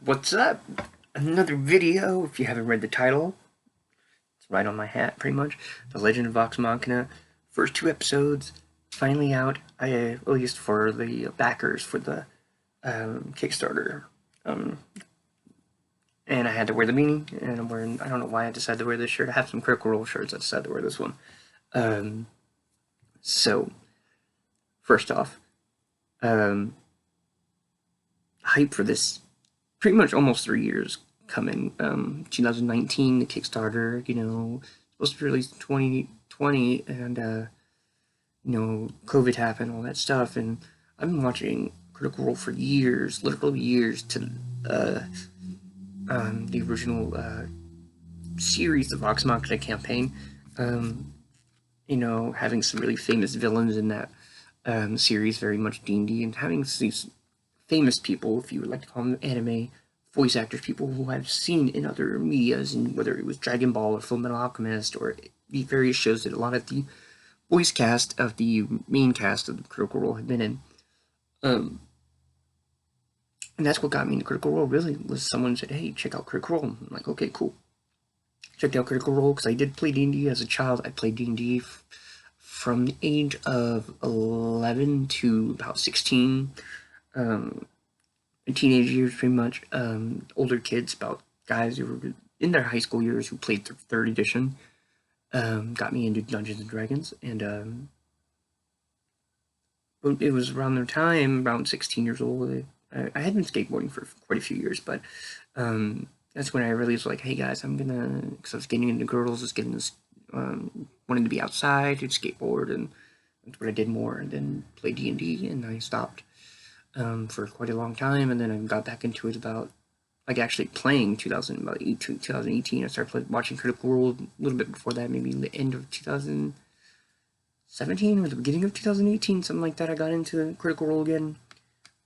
What's up? Another video. If you haven't read the title, it's right on my hat, pretty much. The Legend of Vox Machina. First two episodes finally out. At least for the backers for the Kickstarter. Um, and I had to wear the beanie, and I'm wearing. I don't know why I decided to wear this shirt. I have some Critical Role shirts. I decided to wear this one. Um, so, first off, um, hype for this pretty much almost 3 years coming. 2019, the Kickstarter, supposed to be released in 2020, and, COVID happened, all that stuff, and I've been watching Critical Role for years, literally years, to the original series, the Vox Machina campaign. Having some really famous villains in that series, very much D&D, and having these famous people, if you would like to call them anime voice actors, people who I've seen in other medias, and whether it was Dragon Ball or Fullmetal Alchemist or the various shows that a lot of the voice cast of the main cast of the Critical Role had been in. And that's what got me into Critical Role, really, was someone said, hey, check out Critical Role. I'm like, okay, cool. Checked out Critical Role, because I did play D&D as a child. I played D&D from the age of 11 to about 16. Teenage years, pretty much. Older kids, about guys who were in their high school years who played third edition, got me into Dungeons and Dragons, and it was around their time, around 16 years old. I had been skateboarding for quite a few years, but that's when I really was like, hey guys, because I was getting into girls, I was getting this, wanting to be outside, to skateboard, and that's what I did more, and then play D&D, and I stopped for quite a long time, and then I got back into it about, actually playing 2018. I started watching Critical Role a little bit before that, maybe the end of 2017 or the beginning of 2018, something like that. I got into Critical Role again,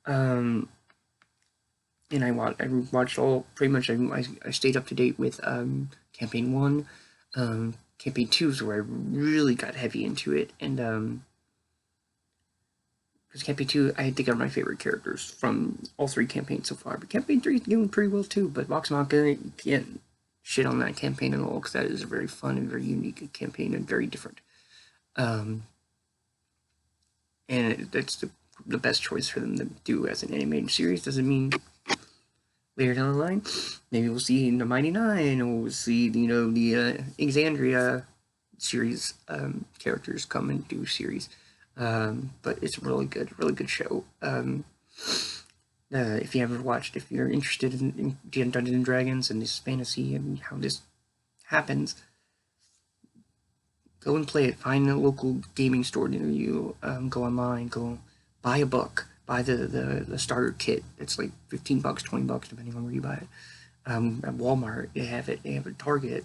and I watched all, pretty much, I stayed up to date with Campaign 1, Campaign 2 is where I really got heavy into it, and because Campaign 2, I think, are my favorite characters from all three campaigns so far. But Campaign 3 is doing pretty well too. But Vox Machina, you can't shit on that campaign at all, because that is a very fun and very unique campaign and very different. And that's the best choice for them to do as an animated series. Doesn't mean later down the line, maybe we'll see the Mighty Nine, or we'll see, the Exandria series characters come and do series. But it's a really good show. If you ever watched, if you're interested in Dungeons and Dragons and this fantasy and how this happens, go and play it. Find a local gaming store near you. Go online. Go buy a book. Buy the starter kit. It's like $15, $20, depending on where you buy it. At Walmart, they have it. They have it at Target.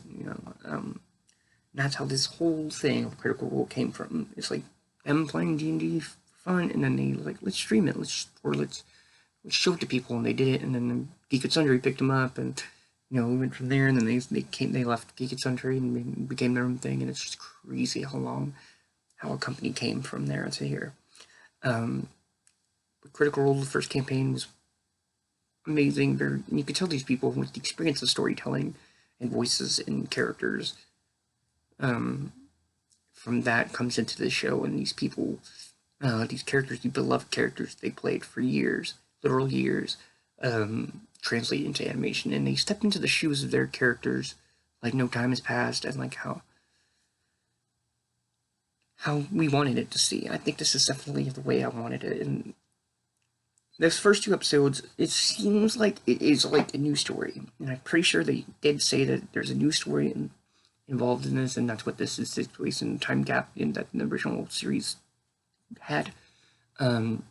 That's how this whole thing of Critical Role came from. It's like them playing D&D for fun, and then they like, let's stream it, let's show it to people, and they did it, and then Geek and Sundry picked them up, and we went from there, and then they left Geek and Sundry and became their own thing, and it's just crazy how a company came from there to here. Critical Role, the first campaign, was amazing. You could tell these people with the experience of storytelling and voices and characters. From that comes into the show, and these people, these characters, the beloved characters they played for years, literal years, translate into animation, and they step into the shoes of their characters like no time has passed, and like how we wanted it to see. I think this is definitely the way I wanted it. And those first two episodes, it seems like it is like a new story, and I'm pretty sure they did say that there's a new story involved in this, and that's what this is, takes place in the time gap in that the original series had. But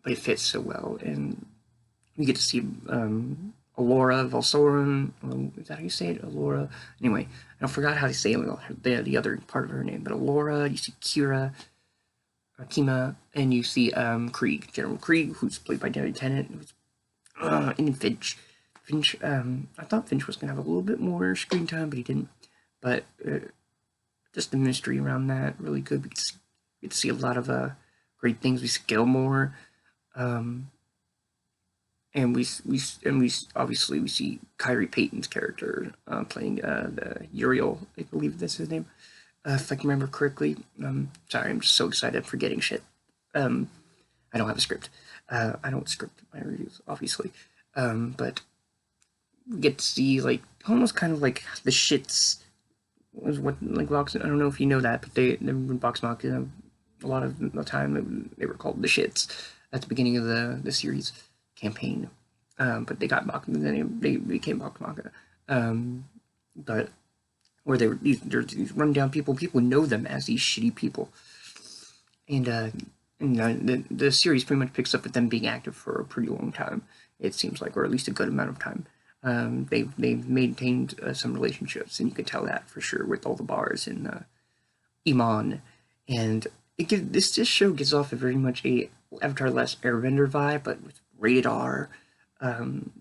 it fits so well, and we get to see Alora Valsorum. Is that how you say it? Alora. Anyway, I forgot how to say the other part of her name, but Alora. You see Kira, Kima, and you see Krieg, General Krieg, who's played by David Tennant, and Finch. I thought Finch was gonna have a little bit more screen time, but he didn't. But just the mystery around that, really good. We get to see a lot of great things. We see Gilmore, and we obviously we see Kyrie Payton's character playing the Uriel, I believe that's his name, if I can remember correctly. Sorry, I'm just so excited, I'm forgetting shit. I don't have a script. I don't script my reviews, obviously, but we get to see like almost kind of like the shits was what like Vox. I don't know if you know that, but they in Vox Machina a lot of the time they were called the shits at the beginning of the series campaign. But they got Vox, and then they became Vox Machina. But where they were these rundown people. People know them as these shitty people, and the series pretty much picks up with them being active for a pretty long time. It seems like, or at least a good amount of time. They've maintained some relationships, and you can tell that for sure with all the bars in Iman, and this show gives off a very much a Avatar: Last Airbender vibe, but with rated R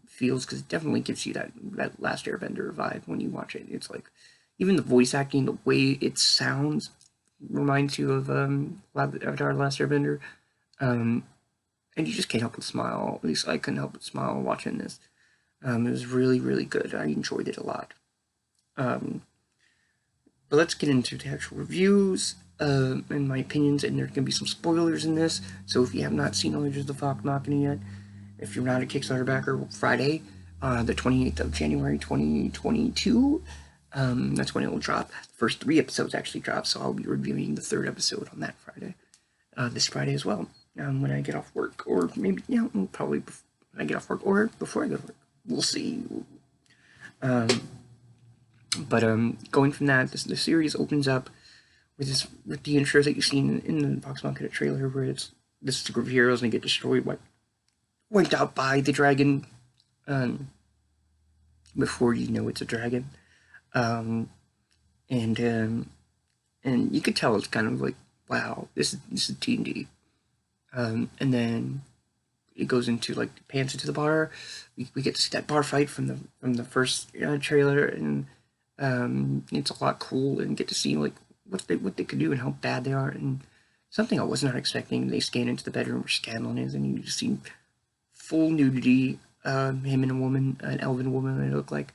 feels, because it definitely gives you that Last Airbender vibe when you watch it. It's like even the voice acting, the way it sounds, reminds you of Avatar: Last Airbender, and you just can't help but smile. At least I couldn't help but smile watching this. It was really, really good. I enjoyed it a lot. But let's get into the actual reviews and my opinions, and there's going to be some spoilers in this. So if you have not seen Legends of the Vox Machina yet, if you're not a Kickstarter backer, Friday, the 28th of January 2022, that's when it will drop. The first 3 episodes actually drop, so I'll be reviewing the 3rd episode on that Friday. This Friday as well, when I get off work, or maybe, probably when I get off work, or before I go to work. We'll see. But going from that, the series opens up with the intros that you've seen in the Vox Machina trailer, where it's this group of heroes and they get destroyed, wiped out by the dragon, before you know it's a dragon, and you could tell it's kind of like, wow, this is D&D, and then it goes into like pans into the bar. We get to see that bar fight from the first trailer, and it's a lot cool, and get to see like what they could do and how bad they are. And something I was not expecting, they scan into the bedroom where Scanlan is, and you just see full nudity, him and a woman, an elven woman it looked like,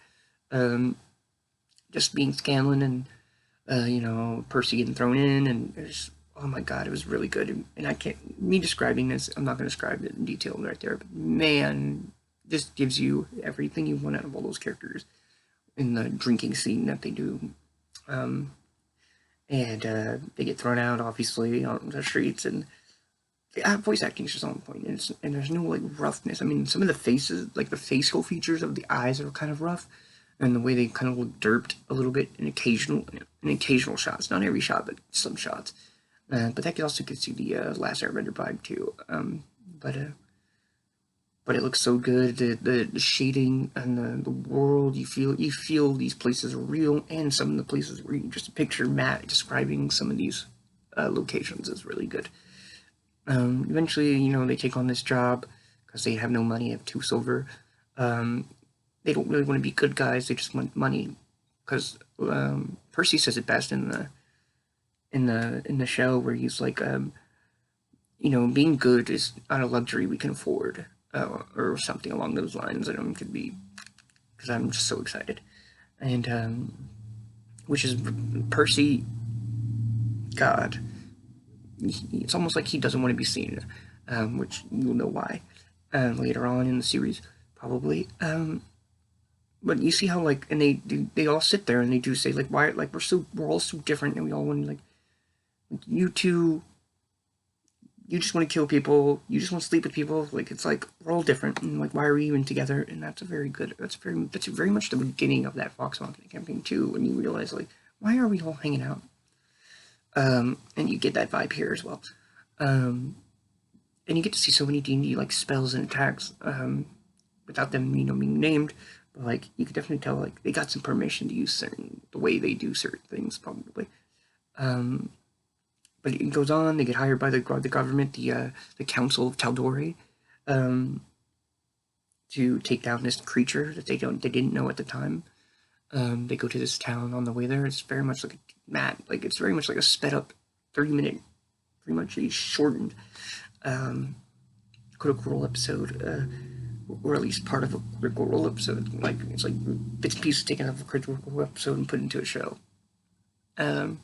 just being Scanlan, and Percy getting thrown in, and there's, oh my god, it was really good. And I can't, me describing this, I'm not going to describe it in detail right there, but man, this gives you everything you want out of all those characters in the drinking scene that they do. And they get thrown out, obviously, on the streets, and voice acting is just on point, and there's no like roughness. I mean, some of the faces, like the facial features of the eyes, are kind of rough, and the way they kind of look derped a little bit in occasional shots, not every shot, but some shots. But that also gives you the Last Airbender vibe too. But it looks so good. The shading and the world, you feel these places are real, and some of the places where you just picture Matt describing some of these locations is really good. Eventually, they take on this job because they have no money, have 2 silver. They don't really want to be good guys, they just want money. Because Percy says it best in the show, where he's like, being good is not a luxury we can afford, or something along those lines. I don't know, it could be, because I'm just so excited. And which is Percy, God, it's almost like he doesn't want to be seen, which you'll know why later on in the series, probably. But you see how, like, and they all sit there and they do say, like, why, like, we're all so different, and we all want to, like, you two, you just want to kill people, you just want to sleep with people, like, it's like, we're all different, and, like, why are we even together? And that's very much the beginning of that Vox Machina campaign, too, when you realize, like, why are we all hanging out? And you get that vibe here as well. And you get to see so many D&D, like, spells and attacks, without them, being named, but, like, you can definitely tell, like, they got some permission to use the way they do certain things, probably. But it goes on, they get hired by the government, the Council of Taldori, to take down this creature that they didn't know at the time. They go to this town on the way there. It's very much like it's very much like a sped up 30-minute, pretty much a shortened critical role episode. or at least part of a Critical Role episode. Like, it's like bits and pieces taken out of a Critical Role episode and put into a show. But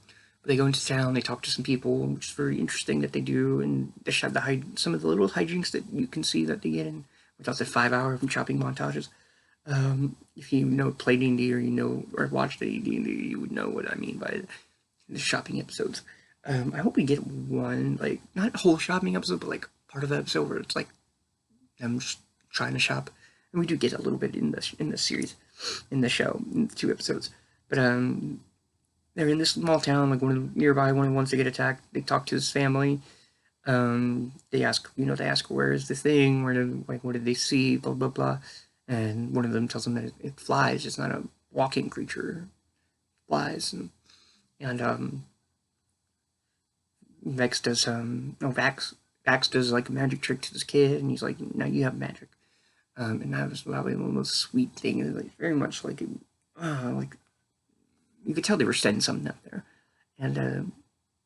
they go into town, they talk to some people, which is very interesting that they do, and they have some of the little hijinks that you can see that they get in without the 5-hour chopping montages. If you play D&D or watch the D&D, you would know what I mean by the shopping episodes. I hope we get one, like, not a whole shopping episode, but like part of the episode where it's like them just trying to shop. And we do get a little bit in the series, in the show, in the 2 episodes. But they're in this small town, like one of them wants to get attacked. They talk to his family. They ask where is this thing? What did they see? Blah blah blah. And one of them tells them that it flies. It's not a walking creature. It flies. And Vex does Vax does like a magic trick to this kid, and he's like, now you have magic. And that was probably one of those sweet things, like very much like you could tell they were setting something up there. And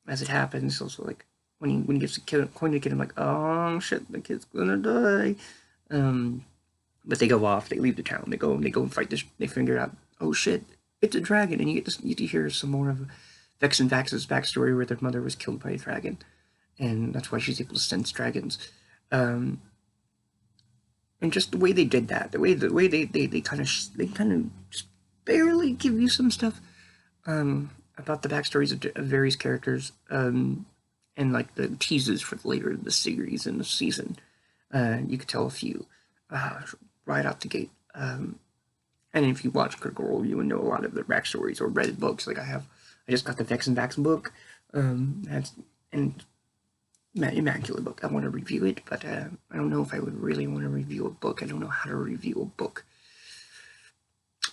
as it happens, also like when he gets pointed at the kid, I'm like, oh shit, the kid's gonna die. But they go off, they leave the town, they go and fight this. They figure out, oh shit, it's a dragon, and you get to hear some more of Vex and Vax's backstory, where their mother was killed by a dragon, and that's why she's able to sense dragons. And just the way they did that, the way they kind of just barely give you some stuff about the backstories of various characters, and like the teases for later in the series and the season. You could tell a few right out the gate. And if you watch Critical Role, you would know a lot of the backstories or read books. Like I have. I just got the Vex and Vax book. That's an immaculate book. I want to review it, but I don't know if I would really want to review a book. I don't know how to review a book.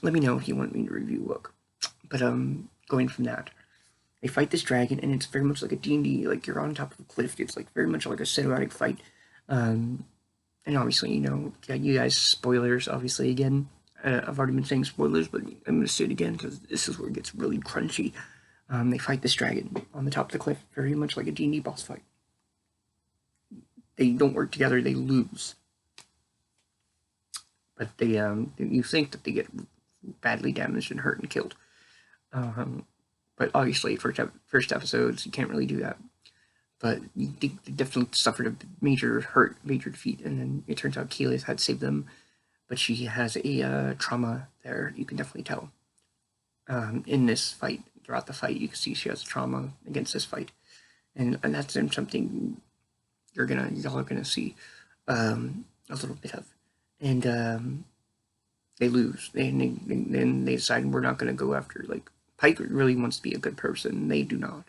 Let me know if you want me to review a book. But going from that, they fight this dragon, and it's very much like a D&D. Like you're on top of a cliff. It's like very much like a cinematic fight. And obviously, you guys, spoilers. Obviously, again, I've already been saying spoilers, but I'm going to say it again because this is where it gets really crunchy. They fight this dragon on the top of the cliff, very much like a D&D boss fight. They don't work together, they lose. But you think that they get badly damaged and hurt and killed. But obviously, first episodes, you can't really do that. But they definitely suffered a major defeat, and then it turns out Keyleth had saved them. But she has a trauma there, you can definitely tell. In this fight, throughout the fight, you can see she has trauma against this fight. And that's something y'all are gonna see a little bit of. And they lose. Then they decide we're not gonna go after, like, Pike really wants to be a good person. They do not.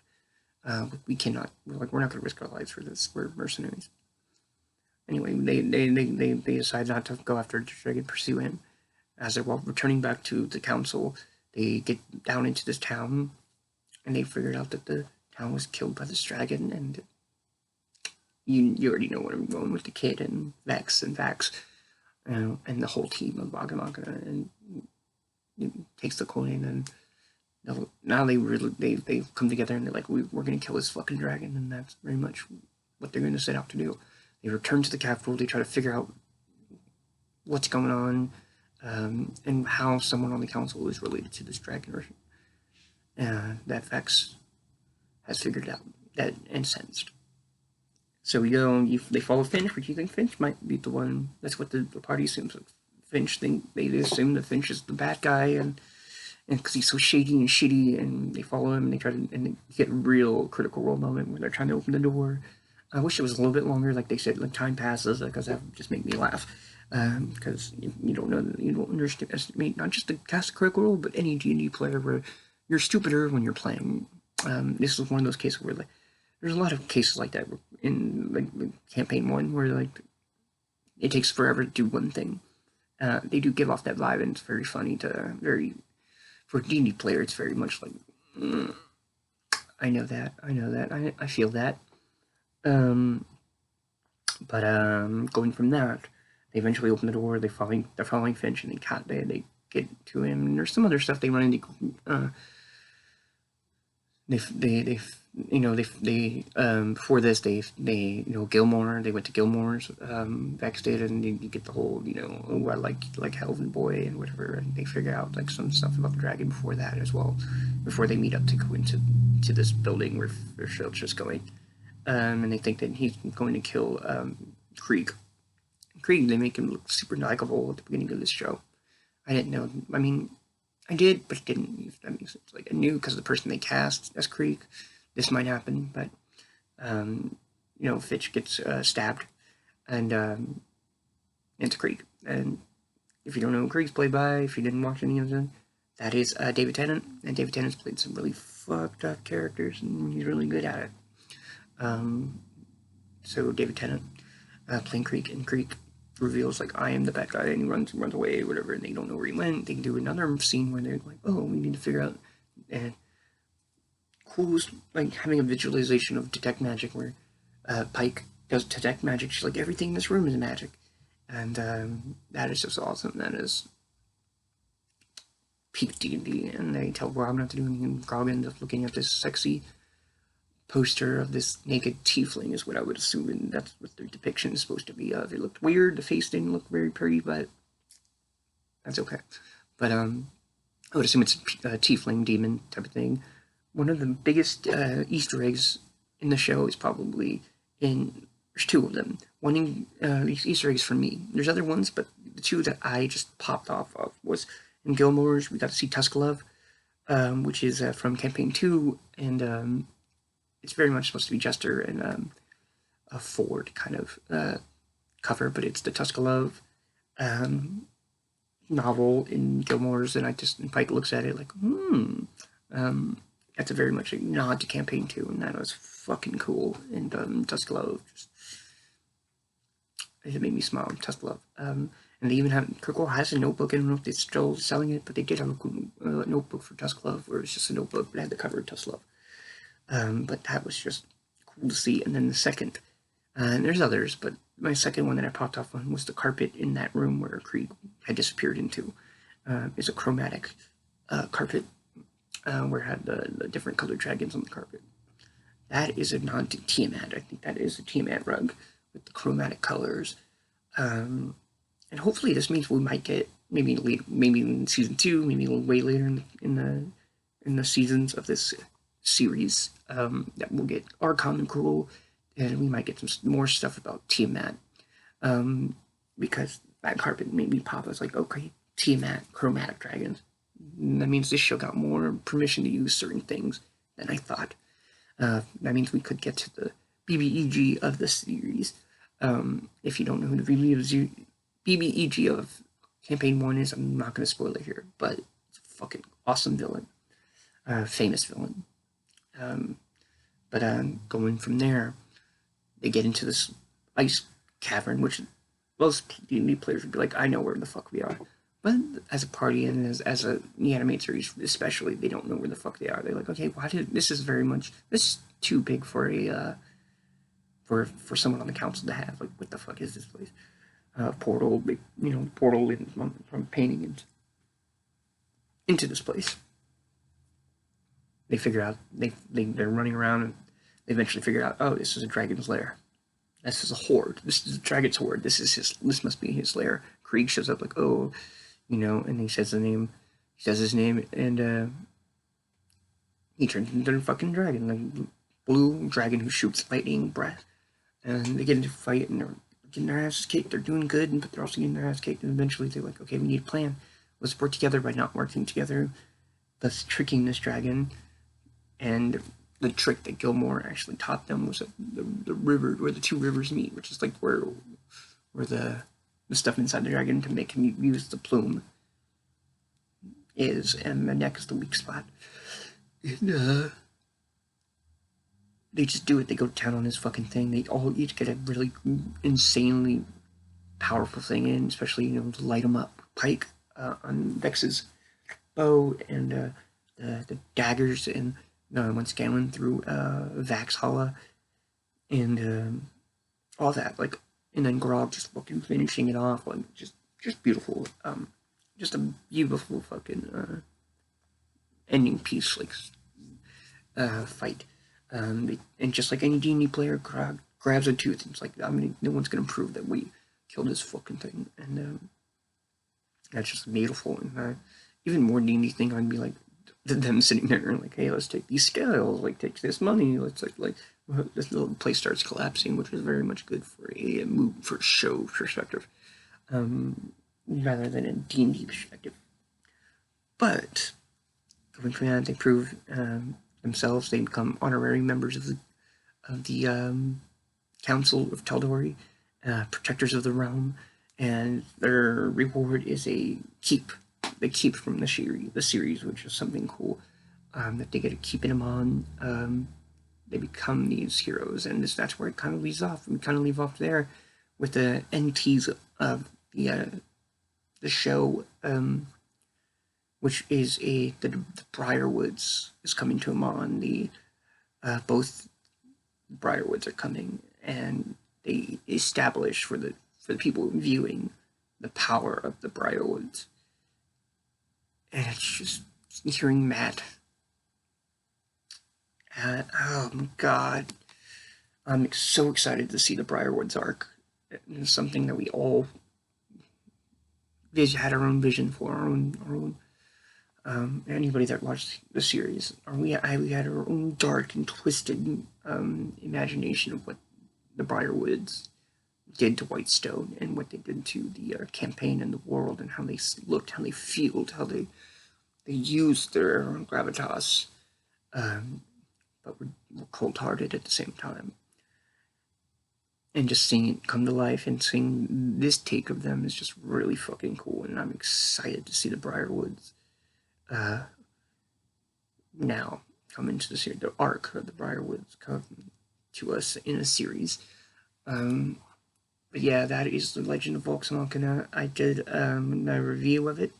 We cannot. We're not gonna risk our lives for this. We're mercenaries. Anyway, they decide not to go after the dragon, pursue him. As they're returning back to the council, they get down into this town, and they figured out that the town was killed by this dragon, and you already know where I'm going with the kid and Vex and Vax, and the whole team of Vox Machina, and takes the coin, and now they come together, and they're like, we're gonna kill this fucking dragon, and that's very much what they're gonna set out to do. They return to the capital, they try to figure out what's going on, and how someone on the council is related to this dragon, that Vex has figured out, that and sensed. So they follow Finch, which you think Finch might be the one. That's what the party assumes. They assume that Finch is the bad guy, and because he's so shady and shitty, and they follow him, and they get a real Critical Role moment where they're trying to open the door. I wish it was a little bit longer, like they said, like time passes, because that would just make me laugh. Because you don't underestimate not just the cast of Critical Role, but any D&D player where you're stupider when you're playing. This is one of those cases where, like, there's a lot of cases like that in, like, campaign 1, where, like, it takes forever to do one thing. They do give off that vibe, and it's very funny for a D&D player, it's very much like, I know that, I feel that. But going from that, they eventually open the door, they're following Finch, and they get to him, and there's some other stuff they run into. Before this Gilmore, they went to Gilmore's backstage, and you get the whole oh, I like Elven Boy and whatever, and they figure out like some stuff about the dragon before that as well, before they meet up to go into this building where Filcher's going, and they think that he's going to kill Krieg. They make him look super likable at the beginning of this show. I didn't know. I mean, I did, but it didn't. If that makes sense. Like I knew because of the person they cast as Krieg, this might happen. But Fitch gets stabbed, and it's Krieg. And if you don't know who Krieg's played by, if you didn't watch any of them, that is David Tennant. And David Tennant's played some really fucked up characters, and he's really good at it. So David Tennant playing Krieg, and Krieg reveals like I am the bad guy, and he runs away, whatever, and they don't know where he went. They can do another scene where they're like, oh, we need to figure out, and coolest, like having a visualization of detect magic where Pike does detect magic. She's like, everything in this room is magic, and that is just awesome. That is peak D&D, and they tell Grog not to do anything. Grog ends up looking at this sexy poster of this naked tiefling is what I would assume, and that's what their depiction is supposed to be of. It looked weird, the face didn't look very pretty, but that's okay. But I would assume it's a tiefling demon type of thing. One of the biggest Easter eggs in the show is probably there's two of them. One in these Easter eggs for me. There's other ones, but the two that I just popped off of was in Gilmore's, we got to see Tuskalov, which is from Campaign 2, and it's very much supposed to be Jester and a Ford kind of cover, but it's the Tuskalov novel in Gilmore's, and Pike looks at it like, that's a very much a nod to Campaign 2, and that was fucking cool. And Tuskalov it made me smile. Tuskalov. And they even have, Kirkwall has a notebook. I don't know if they're still selling it, but they did have a notebook for Tuskalov, where it's just a notebook that had the cover of Tuskalov. But that was just cool to see. And then the second, and there's others, but my second one that I popped off on was the carpet in that room where Krieg had disappeared into. It's a chromatic carpet where it had the different colored dragons on the carpet. That is a nod to Tiamat. I think that is a Tiamat rug with the chromatic colors. And hopefully this means we might get maybe in season 2, maybe a little way later in the seasons of this series, that we'll get Archon and Cruel, and we might get some more stuff about Tiamat, because that carpet made me pop. I was like, okay, Tiamat, chromatic dragons. And that means this show got more permission to use certain things than I thought. That means we could get to the BBEG of the series. If you don't know who the BBEG of Campaign 1 is, I'm not going to spoil it here, but it's a fucking awesome villain. Famous villain. But going from there, they get into this ice cavern, which most D&D players would be like, I know where the fuck we are. But as a party and as the animated series especially, they don't know where the fuck they are. They're like, okay, this is too big for a for someone on the council to have. Like, what the fuck is this place? Portal from painting into this place. They figure out they're running around, and they eventually figure out, oh, this is a dragon's lair. This is a horde. This is a dragon's horde. This must be his lair. Krieg shows up like, oh, and he says his name, and he turns into a fucking dragon, like blue dragon who shoots lightning breath. And they get into a fight, and they're getting their asses kicked. They're doing good, but they're also getting their ass kicked. And eventually they're like, okay, we need a plan. Let's work together by not working together. Thus tricking this dragon. And the trick that Gilmore actually taught them was the river, where the two rivers meet, which is like where the stuff inside the dragon to make him use the plume is, and the neck is the weak spot. And they just do it. They go to town on this fucking thing. They all each get a really insanely powerful thing in, especially to light them up. Pike on Vex's bow, and the daggers, and when scaling through Vaxhala, and all that, like, and then Grog just fucking finishing it off, like, just beautiful, just a beautiful fucking ending piece, like, fight. And just like any D&D player grabs a tooth, it's like, no one's gonna prove that we killed this fucking thing. And that's just beautiful. And even more D&D thing, I'd be like, them sitting there and like, hey, let's take these scales, like take this money, let's like this little place starts collapsing, which is very much good for a move for show perspective, rather than a D&D perspective. But going from that, they prove themselves. They become honorary members of the Council of Taldori, protectors of the realm, and their reward is a keep. They keep from the series, which is something cool. That they get to keep them on. They become these heroes, and that's where it kind of leaves off. We kind of leave off there with the NTs of the show, which is the Briarwoods is coming to Amon. Both Briarwoods are coming, and they establish for the people viewing the power of the Briarwoods. And it's just hearing Matt. Oh my god. I'm so excited to see the Briarwoods arc. It's something that we all had our own vision for, our own anybody that watched the series. We had our own dark and twisted imagination of what the Briarwoods did to Whitestone and what they did to the campaign and the world, and how they looked, how they felt, how they used their gravitas, but were cold-hearted at the same time. And just seeing it come to life and seeing this take of them is just really fucking cool, and I'm excited to see the Briarwoods now come into the series. The arc of the Briarwoods come to us in a series. But yeah, that is the Legend of Vox Machina. I did a review of it.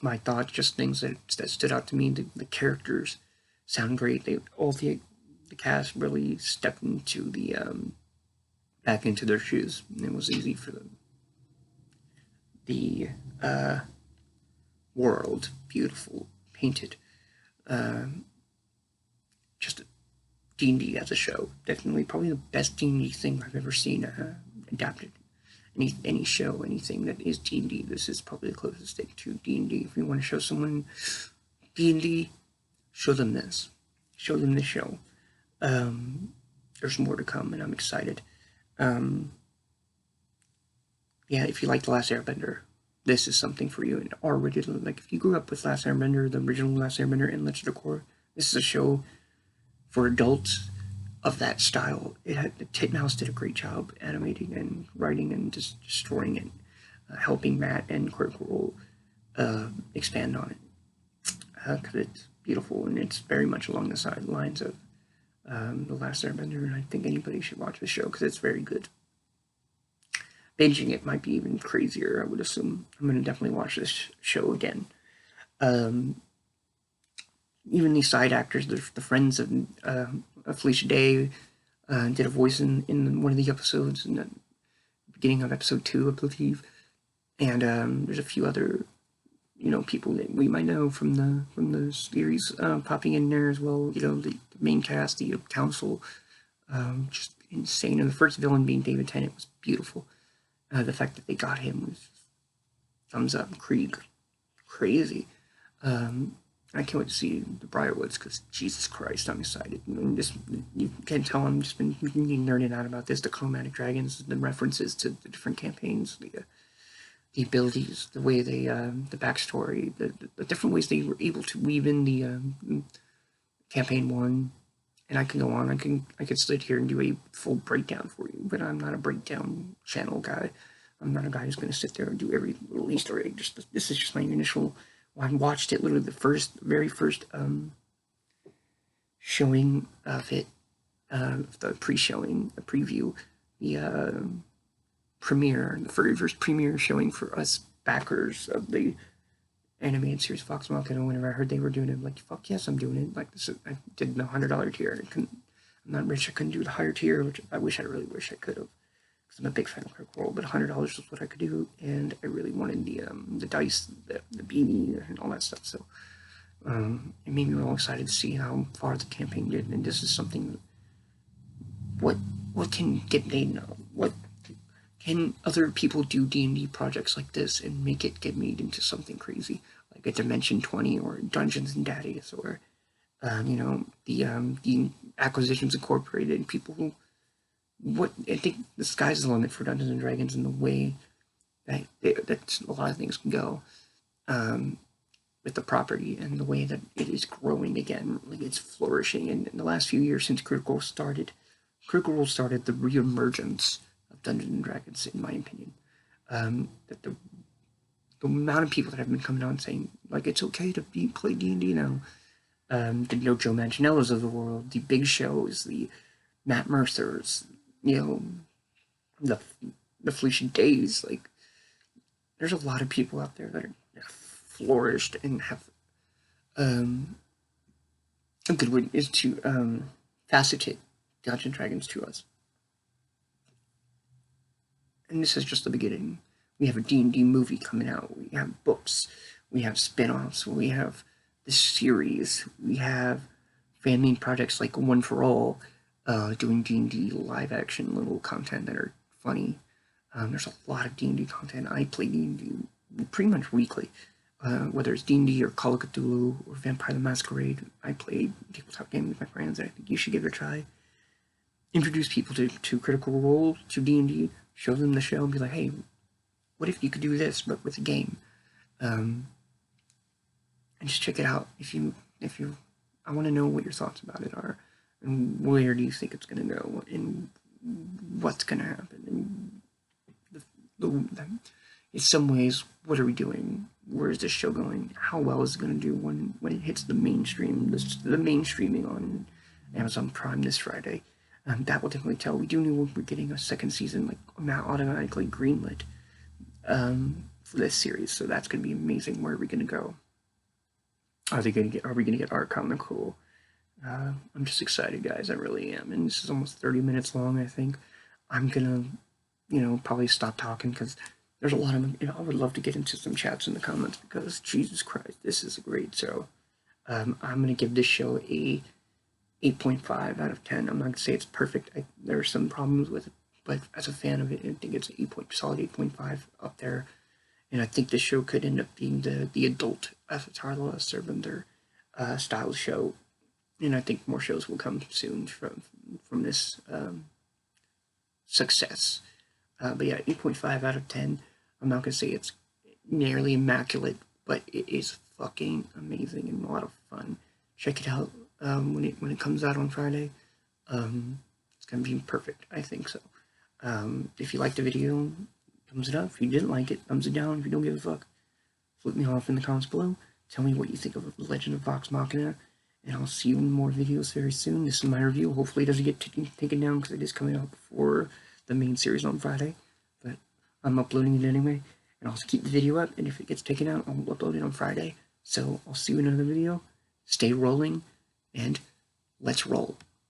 My thoughts, just things that stood out to me. The characters sound great. All the cast really stepped into back into their shoes. And it was easy for them. The world, beautiful, painted. Just D&D as a show. Definitely probably the best D&D thing I've ever seen adapted. Any show, anything that is D&D, this is probably the closest thing to D&D. If you want to show someone D&D, show them this. Show them this show. There's more to come, and I'm excited. Yeah, if you like The Last Airbender, this is something for you. And original, like if you grew up with Last Airbender, the original Last Airbender, and Legend of Korra, this is a show for adults of that style. Titmouse did a great job animating and writing and just destroying it, helping Matt and Critical expand on it, because it's beautiful and it's very much along the sidelines of The Last Airbender, and I think anybody should watch the show because it's very good. Binging it might be even crazier, I would assume. I'm going to definitely watch this show again. Even these side actors, the friends of Felicia Day, did a voice in one of the episodes, in the beginning of episode 2, I believe. And there's a few other, people that we might know from the series popping in there as well. The main cast, the council, just insane. And the first villain being David Tennant was beautiful. The fact that they got him was thumbs up. Krieg, crazy. I can't wait to see the Briarwoods because Jesus Christ, I'm excited. You can tell I'm just been nerding out about this. The chromatic dragons, the references to the different campaigns, the abilities, the way they, the backstory, the different ways they were able to weave in the campaign 1. And I can go on. I could sit here and do a full breakdown for you, but I'm not a breakdown channel guy. I'm not a guy who's going to sit there and do every little Easter egg. This is just my initial. I watched it literally the very first showing of it, the pre-showing, the preview, the premiere, the very first premiere showing for us backers of the animated series Vox Machina. Whenever I heard they were doing it, I'm like, fuck yes, I'm doing it. Like I did the $100 tier. I'm not rich. I couldn't do the higher tier, which I really wish I could have. I'm a big fan of Critical Role, but $100 was what I could do, and I really wanted the dice, the BB, and all that stuff. So It made me real excited to see how far the campaign did, and this is something. What can get made now? What can other people do D&D projects like this and make it get made into something crazy, like a Dimension 20 or Dungeons and Daddies, or the Acquisitions Incorporated people who. What I think the sky's the limit for Dungeons and Dragons in the way that a lot of things can go. With the property and the way that it is growing again, like it's flourishing. And in the last few years since Critical Role started the re-emergence of Dungeons and Dragons, in my opinion. That the amount of people that have been coming on saying like it's okay to play D&D now. The Joe Manganiellos of the world, the big shows, the Matt Mercers, the Felicia Days. Like, there's a lot of people out there that have flourished and have a good way is to facetate Dungeons and Dragons to us. And this is just the beginning. We have a D&D movie coming out. We have books. We have spin-offs. We have this series. We have fan-made projects like One for All, doing D&D live-action little content that are funny. There's a lot of D&D content. I play D&D pretty much weekly. Whether it's D&D or Call of Cthulhu or Vampire the Masquerade, I play tabletop games with my friends, and I think you should give it a try. Introduce people to Critical Role, to D&D, show them the show, and be like, hey, what if you could do this, but with a game? And just check it out. I want to know what your thoughts about it are, and where do you think it's going to go, and what's going to happen, and in some ways, what are we doing? Where is this show going? How well is it going to do when it hits the mainstream, the mainstreaming on Amazon Prime this Friday? That will definitely tell. We do know we're getting a second season, like not automatically greenlit for this series, so that's going to be amazing. Where are we going to go? Are we going to get art comical? I'm just excited, guys. I really am. And this is almost 30 minutes long, I think. I'm gonna, probably stop talking because there's a lot of, I would love to get into some chats in the comments because Jesus Christ, this is a great show. I'm gonna give this show a 8.5 out of 10. I'm not gonna say it's perfect. There are some problems with it, but as a fan of it, I think it's solid 8.5 up there. And I think this show could end up being the adult Avatar: The Last Airbender style show. And I think more shows will come soon from this success. But yeah, 8.5 out of 10. I'm not gonna say it's nearly immaculate, but it is fucking amazing and a lot of fun. Check it out when it comes out on Friday. It's gonna be perfect. I think so. If you liked the video, thumbs it up. If you didn't like it, thumbs it down. If you don't give a fuck, flip me off in the comments below. Tell me what you think of The Legend of Vox Machina. And I'll see you in more videos very soon. This is my review. Hopefully it doesn't get taken down because it is coming out before the main series on Friday. But I'm uploading it anyway. And I'll keep the video up. And if it gets taken out, I'll upload it on Friday. So I'll see you in another video. Stay rolling. And let's roll.